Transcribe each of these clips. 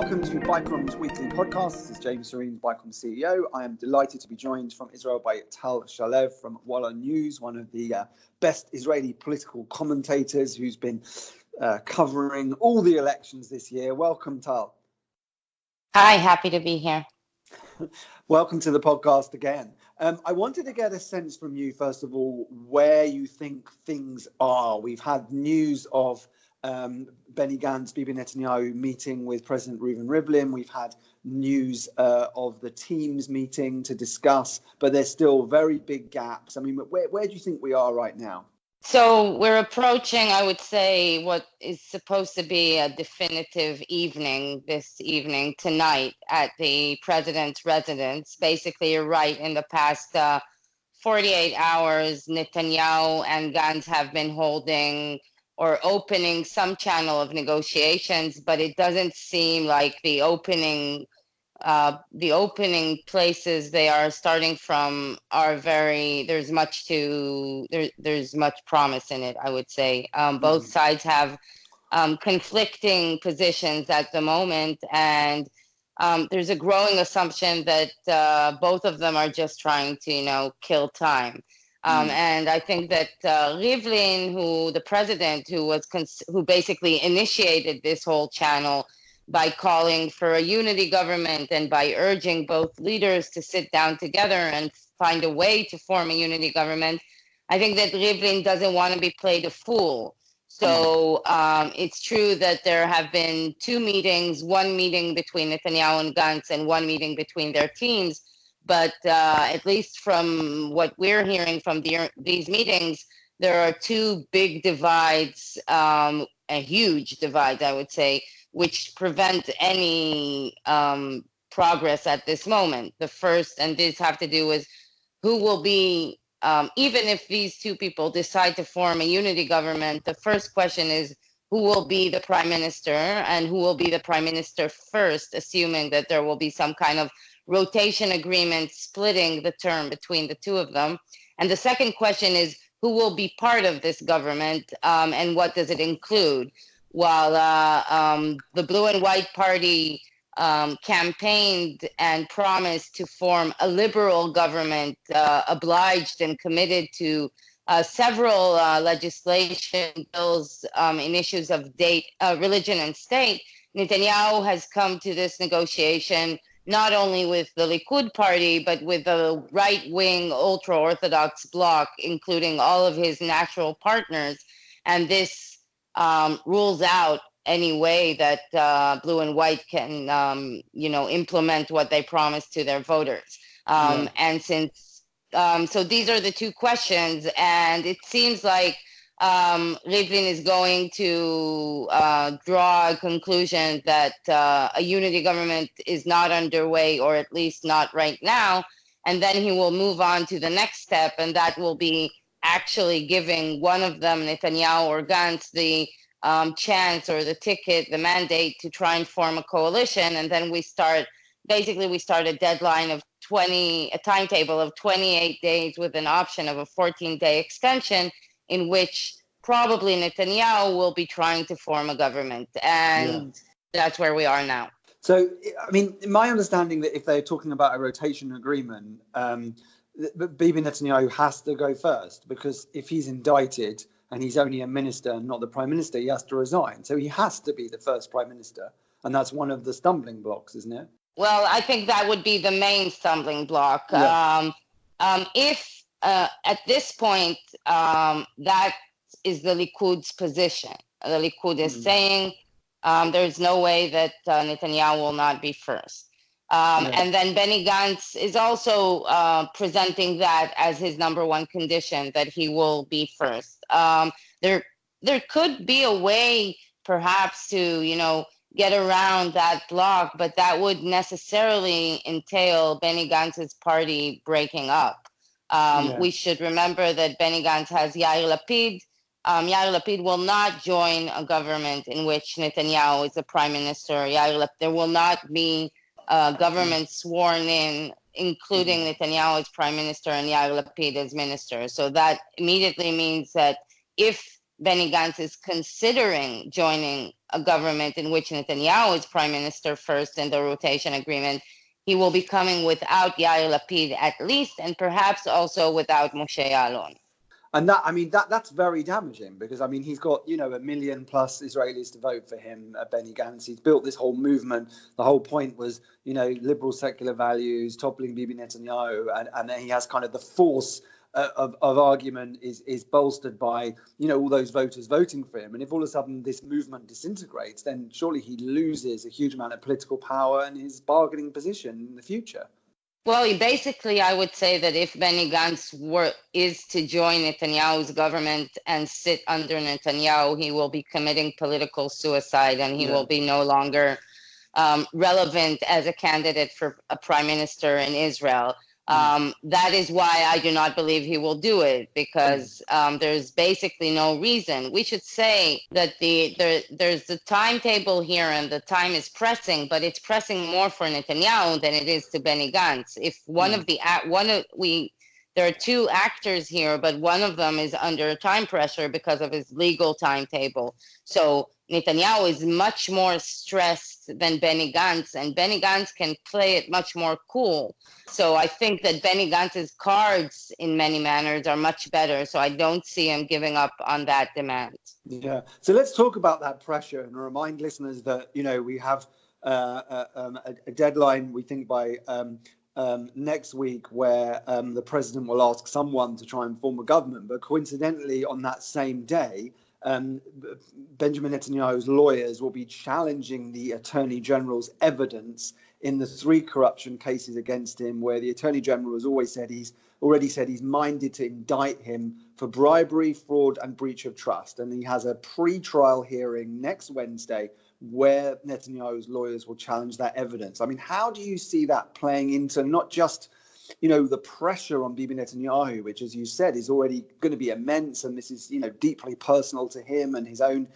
Welcome to Bikom's weekly podcast. This is James Sorene, Bikom's CEO. I am delighted to be joined from Israel by Tal Shalev from Walla News, one of the best Israeli political commentators who's been covering all the elections this year. Welcome, Tal. Hi, happy to be here. Welcome to the podcast again. I wanted to get a sense from you, first of all, where you think things are. We've had news of Benny Gantz, Bibi Netanyahu meeting with President Reuven Rivlin. We've had news of the teams meeting to discuss, but there's still very big gaps. I mean, where do you think we are right now? So we're approaching, I would say, what is supposed to be a definitive evening this evening, tonight, at the president's residence. Basically, you're right. In the past 48 hours, Netanyahu and Gantzs have been holding or opening some channel of negotiations, but it doesn't seem like the opening places they are starting from are there's much promise in it, I would say. Both sides have conflicting positions at the moment, and there's a growing assumption that both of them are just trying to, kill time. And I think that Rivlin, the president, who basically initiated this whole channel by calling for a unity government and by urging both leaders to sit down together and find a way to form a unity government, I think that Rivlin doesn't want to be played a fool. So it's true that there have been two meetings, one meeting between Netanyahu and Gantzs and one meeting between their teams. But at least from what we're hearing from these meetings, there are two big divides, a huge divide, I would say, which prevent any progress at this moment. The first, and this have to do with who will be, even if these two people decide to form a unity government, the first question is who will be the prime minister and who will be the prime minister first, assuming that there will be some kind of rotation agreement splitting the term between the two of them. And the second question is who will be part of this government and what does it include? While the Blue and White Party campaigned and promised to form a liberal government, obliged and committed to several legislation bills in issues of religion and state, Netanyahu has come to this negotiation not only with the Likud party, but with the right-wing ultra-Orthodox bloc, including all of his natural partners. And this rules out any way that Blue and White can, implement what they promised to their voters. And so these are the two questions, and it seems like Rivlin is going to draw a conclusion that a unity government is not underway, or at least not right now, and then he will move on to the next step, and that will be actually giving one of them, Netanyahu or Gantzs, the chance or the ticket, the mandate to try and form a coalition, and then we start a deadline of a timetable of 28 days with an option of a 14-day extension, in which probably Netanyahu will be trying to form a government. And that's where we are now. So, I mean, my understanding that if they're talking about a rotation agreement, Bibi Netanyahu has to go first, because if he's indicted and he's only a minister and not the prime minister, he has to resign. So he has to be the first prime minister. And that's one of the stumbling blocks, isn't it? Well, I think that would be the main stumbling block. If at this point, that is the Likud's position. The Likud is saying there's no way that Netanyahu will not be first. And then Benny Gantz is also presenting that as his number one condition, that he will be first. There could be a way perhaps to, get around that block, but that would necessarily entail Benny Gantz's party breaking up. We should remember that Benny Gantz has Yair Lapid. Yair Lapid will not join a government in which Netanyahu is the prime minister. There will not be a government sworn in, including Netanyahu as prime minister and Yair Lapid as minister. So that immediately means that if Benny Gantz is considering joining a government in which Netanyahu is prime minister first in the rotation agreement, he will be coming without Yair Lapid at least, and perhaps also without Moshe Ya'alon. And that's very damaging, because he's got 1 million plus Israelis to vote for him, Benny Gantz. He's built this whole movement. The whole point was liberal secular values, toppling Bibi Netanyahu, and then he has kind of the force of argument is bolstered by all those voters voting for him. And if all of a sudden this movement disintegrates, then surely he loses a huge amount of political power and his bargaining position in the future. Well, basically, I would say that if Benny Gantz is to join Netanyahu's government and sit under Netanyahu, he will be committing political suicide, and he will be no longer relevant as a candidate for a prime minister in Israel. That is why I do not believe he will do it, because there's basically no reason. We should say that there's the timetable here, and the time is pressing, but it's pressing more for Netanyahu than it is to Benny Gantz. If there are two actors here, but one of them is under time pressure because of his legal timetable. So Netanyahu is much more stressed than Benny Gantz, and Benny Gantz can play it much more cool. So I think that Benny Gantz's cards in many manners are much better. So I don't see him giving up on that demand. Yeah. So let's talk about that pressure and remind listeners that, we have a deadline, we think, by next week, where the president will ask someone to try and form a government. But coincidentally, on that same day, Benjamin Netanyahu's lawyers will be challenging the Attorney General's evidence in the 3 corruption cases against him, where the Attorney General has already said he's minded to indict him for bribery, fraud, and breach of trust. And he has a pre-trial hearing next Wednesday where Netanyahu's lawyers will challenge that evidence. How do you see that playing into not just the pressure on Bibi Netanyahu, which, as you said, is already going to be immense, and this is, deeply personal to him and his own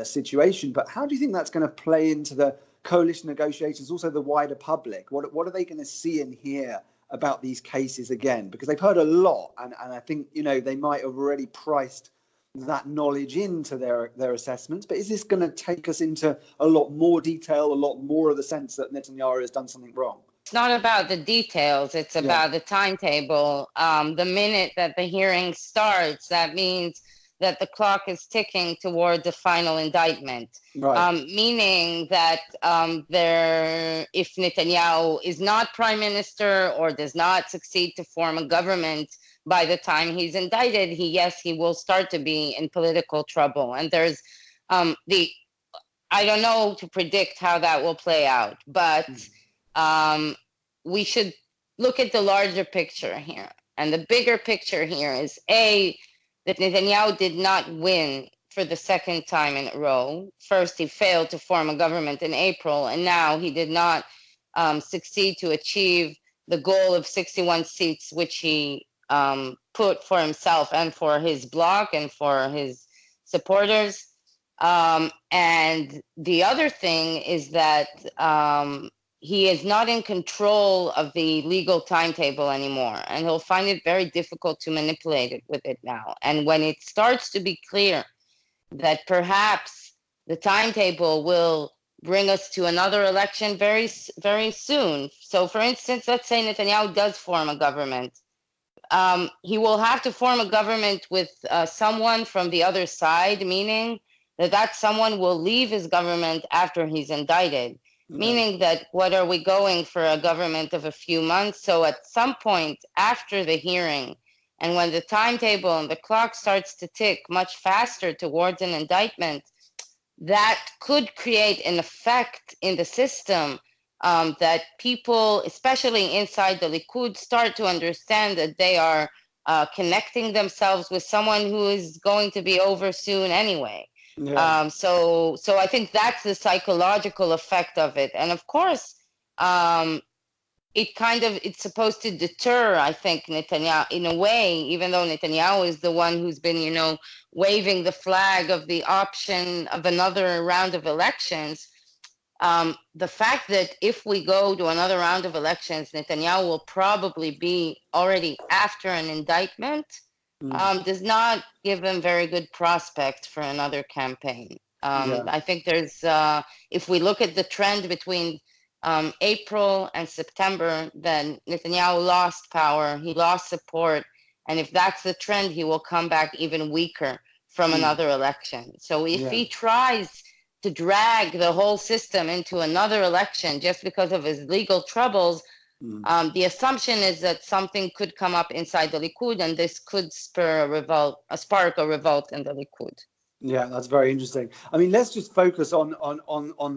situation. But how do you think that's going to play into the coalition negotiations, also the wider public? What are they going to see and hear about these cases again? Because they've heard a lot, and I think, they might have already priced that knowledge into their assessments. But is this going to take us into a lot more detail, a lot more of the sense that Netanyahu has done something wrong? It's not about the details. It's about the timetable. The minute that the hearing starts, that means that the clock is ticking toward the final indictment. Right. Meaning that if Netanyahu is not prime minister or does not succeed to form a government by the time he's indicted, he will start to be in political trouble. And there's I don't know to predict how that will play out, but we should look at the larger picture here. And the bigger picture here is that Netanyahu did not win for the second time in a row. First, he failed to form a government in April, and now he did not succeed to achieve the goal of 61 seats, which he put for himself and for his bloc and for his supporters. And the other thing is that he is not in control of the legal timetable anymore, and he'll find it very difficult to manipulate it with it now. And when it starts to be clear that perhaps the timetable will bring us to another election very, very soon. So, for instance, let's say Netanyahu does form a government. He will have to form a government with someone from the other side, meaning that someone will leave his government after he's indicted. Meaning that what are we going for, a government of a few months? So at some point after the hearing, and when the timetable and the clock starts to tick much faster towards an indictment, that could create an effect in the system that people, especially inside the Likud, start to understand that they are connecting themselves with someone who is going to be over soon anyway. Yeah. So I think that's the psychological effect of it. And of course, it's supposed to deter, I think, Netanyahu in a way, even though Netanyahu is the one who's been, waving the flag of the option of another round of elections. The fact that if we go to another round of elections, Netanyahu will probably be already after an indictment, does not give him very good prospects for another campaign. Yeah. I think there's, if we look at the trend between April and September, then Netanyahu lost power, he lost support, and if that's the trend, he will come back even weaker from another election. So if he tries to drag the whole system into another election just because of his legal troubles, the assumption is that something could come up inside the Likud, and this could spur spark a revolt in the Likud. Yeah, that's very interesting. I mean, let's just focus on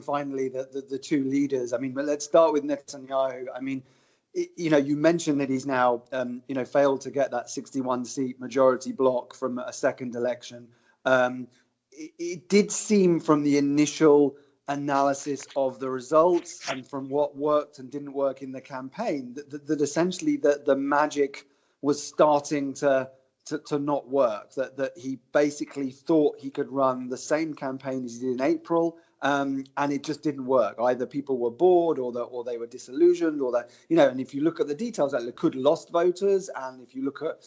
finally the two leaders. I mean, but let's start with Netanyahu. I mean, you mentioned that he's now failed to get that 61 seat majority block from a second election. It did seem from the initial analysis of the results and from what worked and didn't work in the campaign that essentially the magic was starting to not work, that he basically thought he could run the same campaign as he did in April, and it just didn't work. Either people were bored or they were disillusioned, or that, and if you look at the details, that Likud lost voters, and if you look at,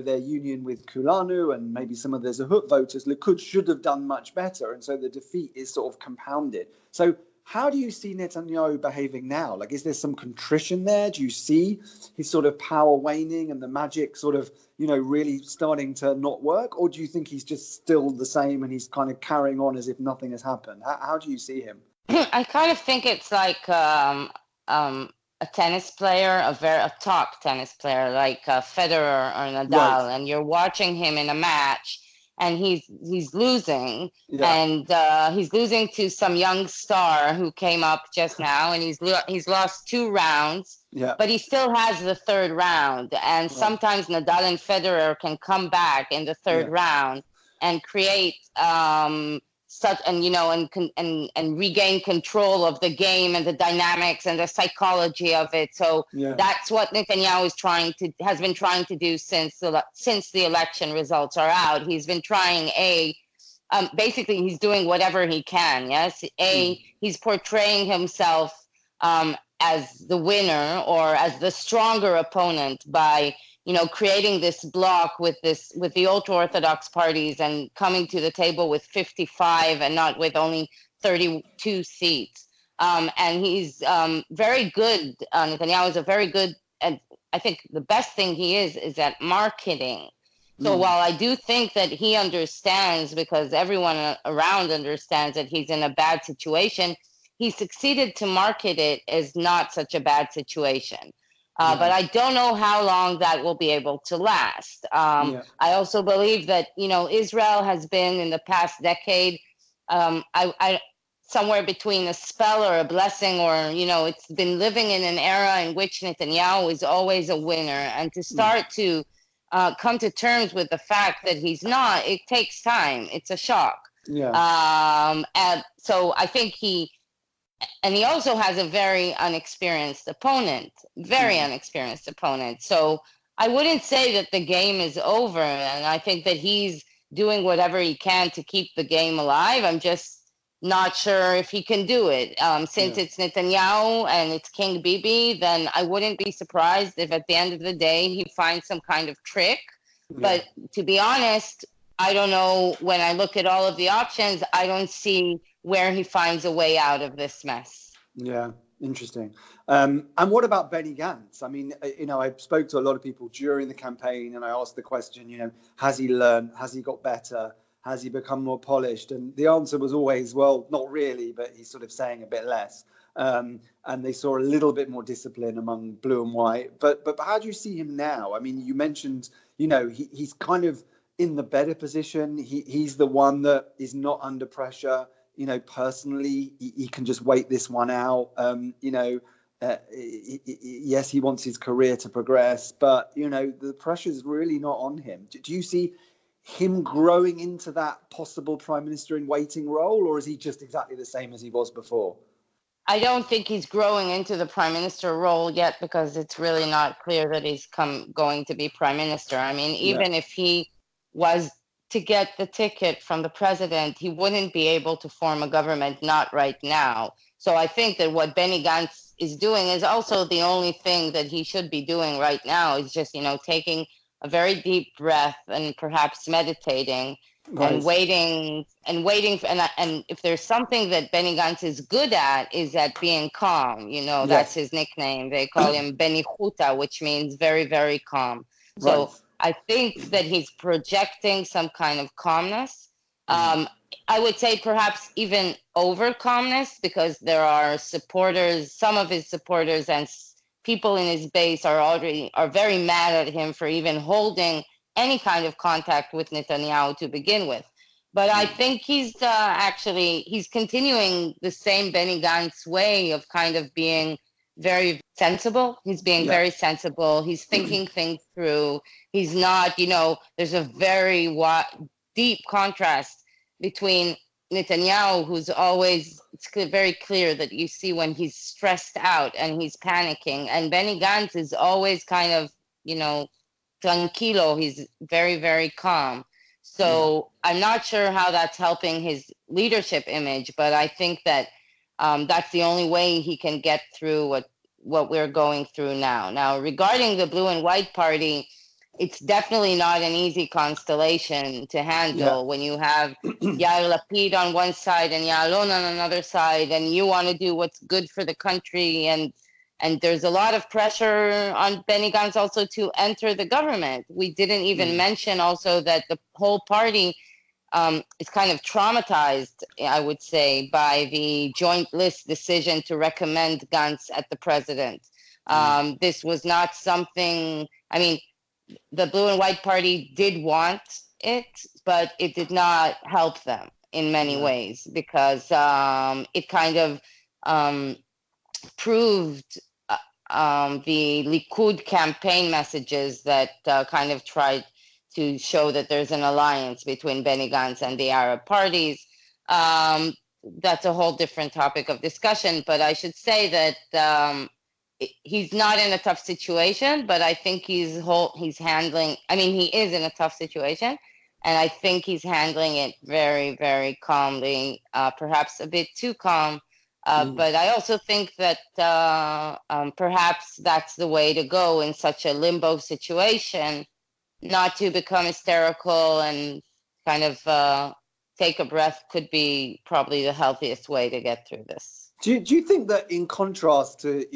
their union with Kulanu and maybe some of the Zahut voters, Likud should have done much better, and so the defeat is sort of compounded. So how do you see Netanyahu behaving now? Like, is there some contrition there? Do you see his sort of power waning and the magic sort of, really starting to not work? Or do you think he's just still the same and he's kind of carrying on as if nothing has happened? How do you see him? I kind of think it's like a tennis player, a top tennis player, like Federer or Nadal, right. And you're watching him in a match, and he's losing, and he's losing to some young star who came up just now, and he's lost 2 rounds, but he still has the third round, and sometimes Nadal and Federer can come back in the third round and create such, and regain control of the game and the dynamics and the psychology of it. So that's what Netanyahu has been trying to do since the election results are out. He's been trying basically he's doing whatever he can. Yes, he's portraying himself as the winner or as the stronger opponent by creating this block with the ultra-Orthodox parties and coming to the table with 55 and not with only 32 seats. And he's very good. Netanyahu is a very good, and I think the best thing he is at marketing. So while I do think that he understands, because everyone around understands that he's in a bad situation, he succeeded to market it as not such a bad situation. But I don't know how long that will be able to last. I also believe that, Israel has been in the past decade, somewhere between a spell or a blessing, or, it's been living in an era in which Netanyahu is always a winner. And to start to come to terms with the fact that he's not, it takes time. It's a shock. And so I think he also has a very unexperienced opponent. So I wouldn't say that the game is over, and I think that he's doing whatever he can to keep the game alive. I'm just not sure if he can do it. Since it's Netanyahu and it's King Bibi, then I wouldn't be surprised if at the end of the day he finds some kind of trick. But to be honest, I don't know. When I look at all of the options, I don't see where he finds a way out of this mess. Yeah, interesting. And what about Benny Gantz? I mean, I spoke to a lot of people during the campaign, and I asked the question, has he learned? Has he got better? Has he become more polished? And the answer was always, well, not really, but he's sort of saying a bit less. And they saw a little bit more discipline among blue and white. But how do you see him now? I mean, you mentioned, he's kind of in the better position. He's the one that is not under pressure. Personally, he can just wait this one out. Yes, he wants his career to progress, but, the pressure is really not on him. Do you see him growing into that possible prime minister in waiting role, or is he just exactly the same as he was before? I don't think he's growing into the prime minister role yet, because it's really not clear that he's going to be prime minister. I mean, even if he was to get the ticket from the president, he wouldn't be able to form a government, not right now. So I think that what Benny Gantz is doing is also the only thing that he should be doing right now, is just, taking a very deep breath and perhaps meditating and waiting and if there's something that Benny Gantz is good at is at being calm. That's his nickname. They call him Benny Chuta, which means very, very calm. So I think that he's projecting some kind of calmness. I would say perhaps even over calmness, because there are supporters, some of his supporters and people in his base are very mad at him for even holding any kind of contact with Netanyahu to begin with. But I think he's continuing the same Benny Gantz way of kind of being very sensible. He's being very sensible. He's thinking things through. He's not, there's a very deep contrast between Netanyahu, who's always, it's very clear that you see when he's stressed out and he's panicking, and Benny Gantz is always kind of, tranquilo. He's very, very calm. So I'm not sure how that's helping his leadership image, but I think that that's the only way he can get through what we're going through now. Now, regarding the Blue and White Party, it's definitely not an easy constellation to handle when you have Yair Lapid on one side and Ya'alon on another side, and you want to do what's good for the country, and there's a lot of pressure on Benny Gantz also to enter the government. We didn't even mention also that the whole party is kind of traumatized, I would say, by the joint list decision to recommend Gantz at the president. This was not something, the Blue and White Party did want it, but it did not help them in many ways, because it kind of proved the Likud campaign messages that kind of tried to show that there's an alliance between Benny Gantz and the Arab parties. That's a whole different topic of discussion, but I should say that he's not in a tough situation, but I think he's handling, he is in a tough situation, and I think he's handling it very, very calmly, perhaps a bit too calm. But I also think that perhaps that's the way to go in such a limbo situation, not to become hysterical and kind of take a breath could be probably the healthiest way to get through this. Do you think that in contrast to,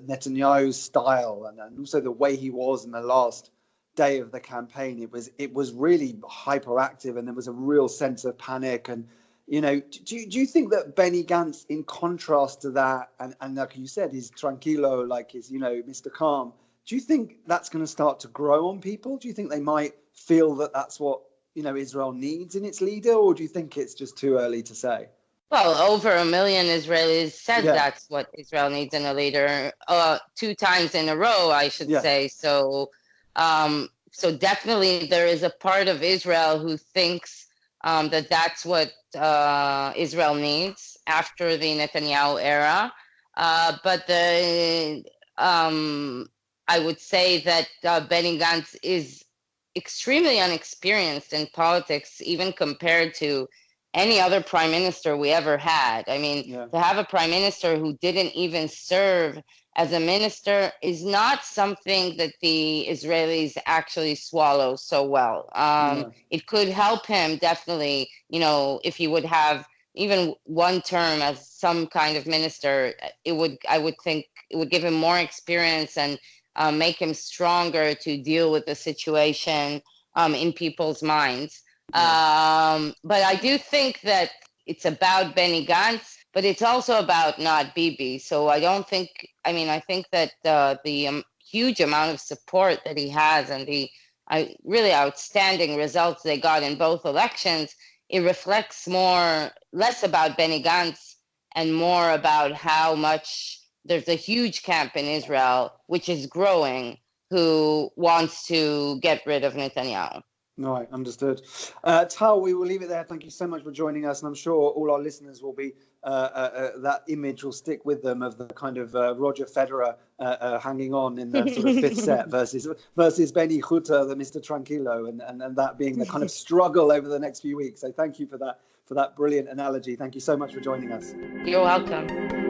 Netanyahu's style and also the way he was in the last day of the campaign, it was really hyperactive and there was a real sense of panic and, do you think that Benny Gantz, in contrast to that, and like you said, he's tranquilo, like he's, Mr. Calm, do you think that's going to start to grow on people? Do you think they might feel that that's what, Israel needs in its leader, or do you think it's just too early to say? Well, over 1 million Israelis said that's what Israel needs in a leader, 2 times in a row, I should say. So, so definitely there is a part of Israel who thinks that that's what Israel needs after the Netanyahu era. But I would say that Benny Gantz is extremely unexperienced in politics, even compared to any other prime minister we ever had. To have a prime minister who didn't even serve as a minister is not something that the Israelis actually swallow so well. It could help him definitely, if he would have even one term as some kind of minister, I would think it would give him more experience and make him stronger to deal with the situation in people's minds. But I do think that it's about Benny Gantz, but it's also about not Bibi. So I don't think, I think that the huge amount of support that he has and the really outstanding results they got in both elections, it reflects less about Benny Gantz and more about how much there's a huge camp in Israel, which is growing, who wants to get rid of Netanyahu. Right, understood. Tal, we will leave it there. Thank you so much for joining us, and I'm sure all our listeners will be that image will stick with them of the kind of Roger Federer hanging on in the sort of fifth set versus Benny Chuta, the Mr. Tranquilo, and that being the kind of struggle over the next few weeks. So thank you for that brilliant analogy. Thank you so much for joining us. You're welcome.